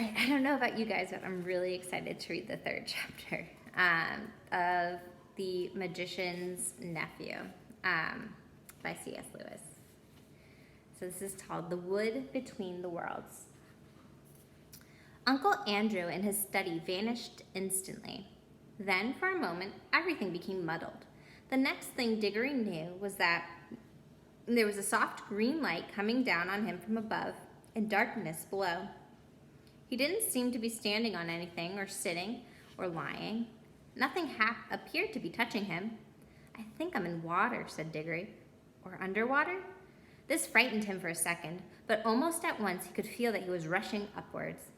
I don't know about you guys, but I'm really excited to read the third chapter of The Magician's Nephew by C.S. Lewis. So this is called The Wood Between the Worlds. Uncle Andrew in his study vanished instantly. Then, for a moment, everything became muddled. The next thing Diggory knew was that there was a soft green light coming down on him from above and darkness below. He didn't seem to be standing on anything or sitting or lying. Nothing appeared to be touching him. "I think I'm in water," said Diggory. "Or underwater?" This frightened him for a second, but almost at once he could feel that he was rushing upwards.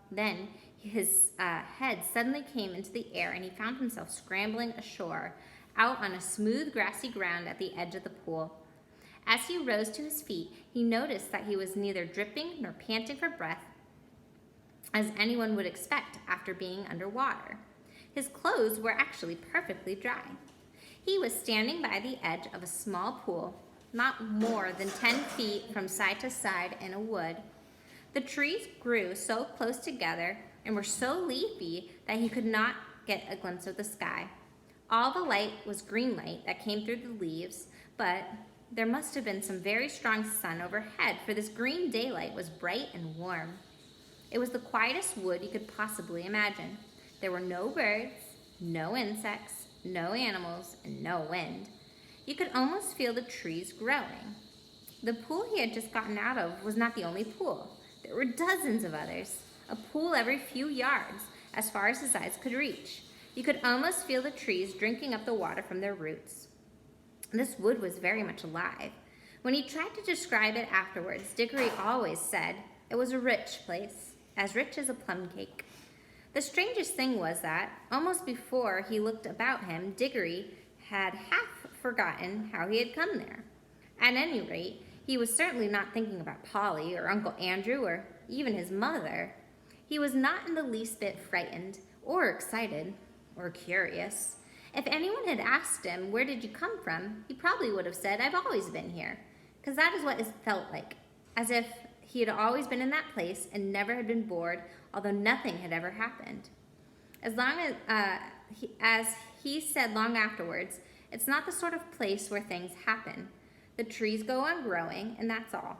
Then his head suddenly came into the air and he found himself scrambling ashore, out on a smooth grassy ground at the edge of the pool. As he rose to his feet, he noticed that he was neither dripping nor panting for breath, as anyone would expect after being underwater. His clothes were actually perfectly dry. He was standing by the edge of a small pool, not more than 10 feet from side to side in a wood. The trees grew so close together and were so leafy that he could not get a glimpse of the sky. All the light was green light that came through the leaves, but there must have been some very strong sun overhead, for this green daylight was bright and warm. It was the quietest wood you could possibly imagine. There were no birds, no insects, no animals, and no wind. You could almost feel the trees growing. The pool he had just gotten out of was not the only pool. There were dozens of others, a pool every few yards, as far as his eyes could reach. You could almost feel the trees drinking up the water from their roots. This wood was very much alive. When he tried to describe it afterwards, Diggory always said it was a rich place, as rich as a plum cake. The strangest thing was that, almost before he looked about him, Diggory had half forgotten how he had come there. At any rate, he was certainly not thinking about Polly or Uncle Andrew or even his mother. He was not in the least bit frightened or excited or curious. If anyone had asked him, "Where did you come from?" he probably would have said, "I've always been here," because that is what it felt like, as if he had always been in that place and never had been bored, although nothing had ever happened. As he said long afterwards, it's not the sort of place where things happen. The trees go on growing, and that's all.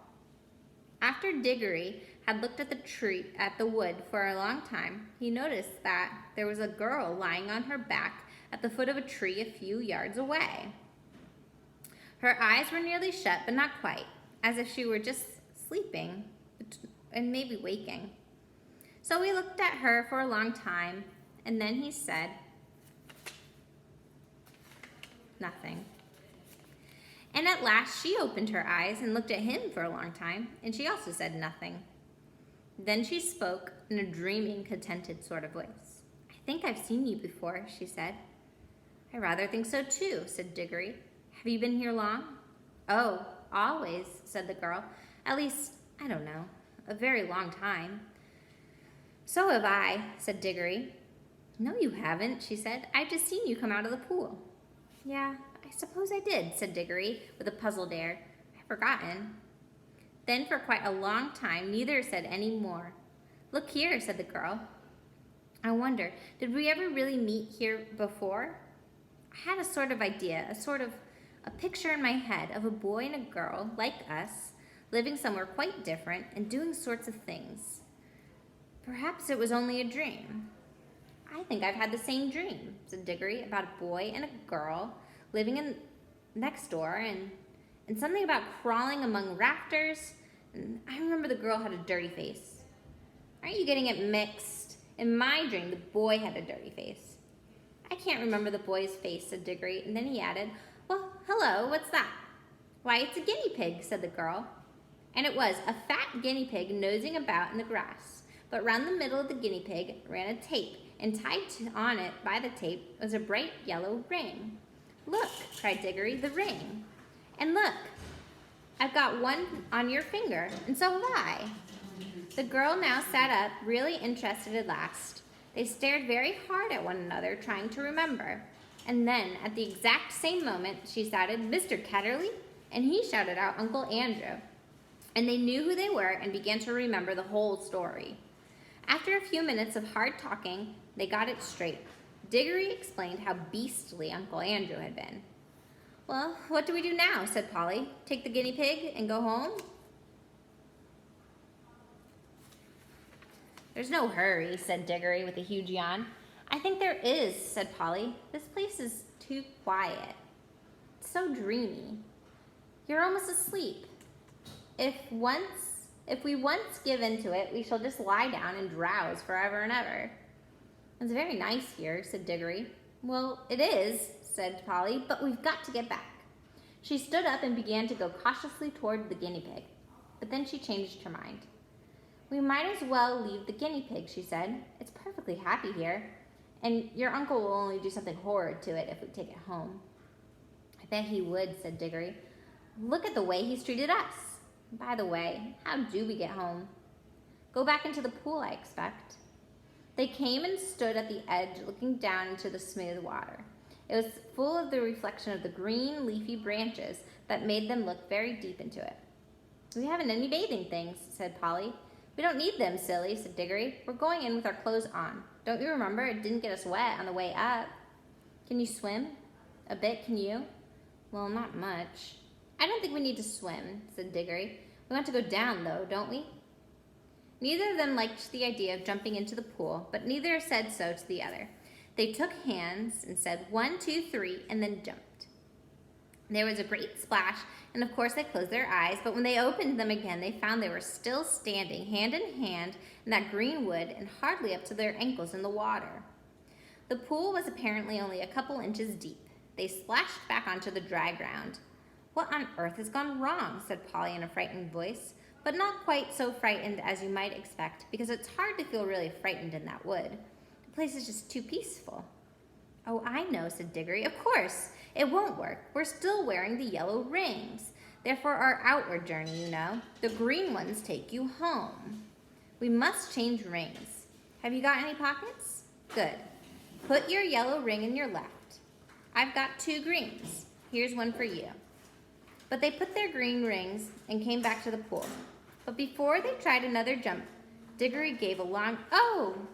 After Diggory had looked at the wood for a long time, he noticed that there was a girl lying on her back at the foot of a tree a few yards away. Her eyes were nearly shut, but not quite, as if she were just sleeping and maybe waking. So he looked at her for a long time, and then he said nothing. And at last she opened her eyes and looked at him for a long time, and she also said nothing. Then she spoke in a dreaming, contented sort of voice. "I think I've seen you before," she said. "I rather think so too," said Diggory. "Have you been here long?" "Oh, always," said the girl. "At least, I don't know, a very long time." "So have I," said Diggory. "No, you haven't," she said. "I've just seen you come out of the pool." "Yeah, I suppose I did," said Diggory with a puzzled air. "I've forgotten." Then for quite a long time, neither said any more. "Look here," said the girl. "I wonder, did we ever really meet here before? I had a sort of idea, a picture in my head of a boy and a girl, like us, living somewhere quite different and doing sorts of things. Perhaps it was only a dream." "I think I've had the same dream," said Diggory, "about a boy and a girl living next door, and something about crawling among rafters, and I remember the girl had a dirty face." "Aren't you getting it mixed? In my dream, the boy had a dirty face." "I can't remember the boy's face," said Diggory, and then he added, "Well, hello, what's that?" "Why, it's a guinea pig," said the girl. And it was a fat guinea pig nosing about in the grass, but round the middle of the guinea pig ran a tape, and tied on it by the tape was a bright yellow ring. "Look," cried Diggory, "the ring. And look, I've got one on your finger, and so have I." The girl now sat up, really interested at last. They stared very hard at one another, trying to remember. And then, at the exact same moment, she shouted, "Mr. Ketterly?" And he shouted out, "Uncle Andrew." And they knew who they were and began to remember the whole story. After a few minutes of hard talking, they got it straight. Diggory explained how beastly Uncle Andrew had been. "Well, what do we do now?" said Polly. "Take the guinea pig and go home?" "There's no hurry," said Diggory with a huge yawn. "I think there is," said Polly. "This place is too quiet. It's so dreamy. You're almost asleep. If we once give in to it, we shall just lie down and drowse forever and ever." "It's very nice here," said Diggory. "Well, it is," said Polly, "but we've got to get back." She stood up and began to go cautiously toward the guinea pig, but then she changed her mind. "We might as well leave the guinea pig," she said. "It's perfectly happy here, and your uncle will only do something horrid to it if we take it home." "I bet he would," said Diggory. "Look at the way he's treated us. By the way, how do we get home?" "Go back into the pool, I expect." They came and stood at the edge, looking down into the smooth water. It was full of the reflection of the green, leafy branches that made them look very deep into it. "We haven't any bathing things," said Polly. "We don't need them, silly," said Diggory. "We're going in with our clothes on. Don't you remember it didn't get us wet on the way up?" "Can you swim?" "A bit, can you?" "Well, not much." "I don't think we need to swim," said Diggory. "We want to go down, though, don't we?" Neither of them liked the idea of jumping into the pool, but neither said so to the other. They took hands and said 1, 2, 3, and then jumped. There was a great splash, and of course they closed their eyes, but when they opened them again, they found they were still standing hand in hand in that green wood and hardly up to their ankles in the water. The pool was apparently only a couple inches deep. They splashed back onto the dry ground. "What on earth has gone wrong?" said Polly in a frightened voice, but not quite so frightened as you might expect, because it's hard to feel really frightened in that wood. The place is just too peaceful. "Oh, I know," said Diggory. "Of course, it won't work. We're still wearing the yellow rings. They're for our outward journey, you know. The green ones take you home. We must change rings. Have you got any pockets? Good. Put your yellow ring in your left. I've got 2 greens. Here's one for you." But they put their green rings and came back to the pool. But before they tried another jump, Diggory gave a long, "Oh!"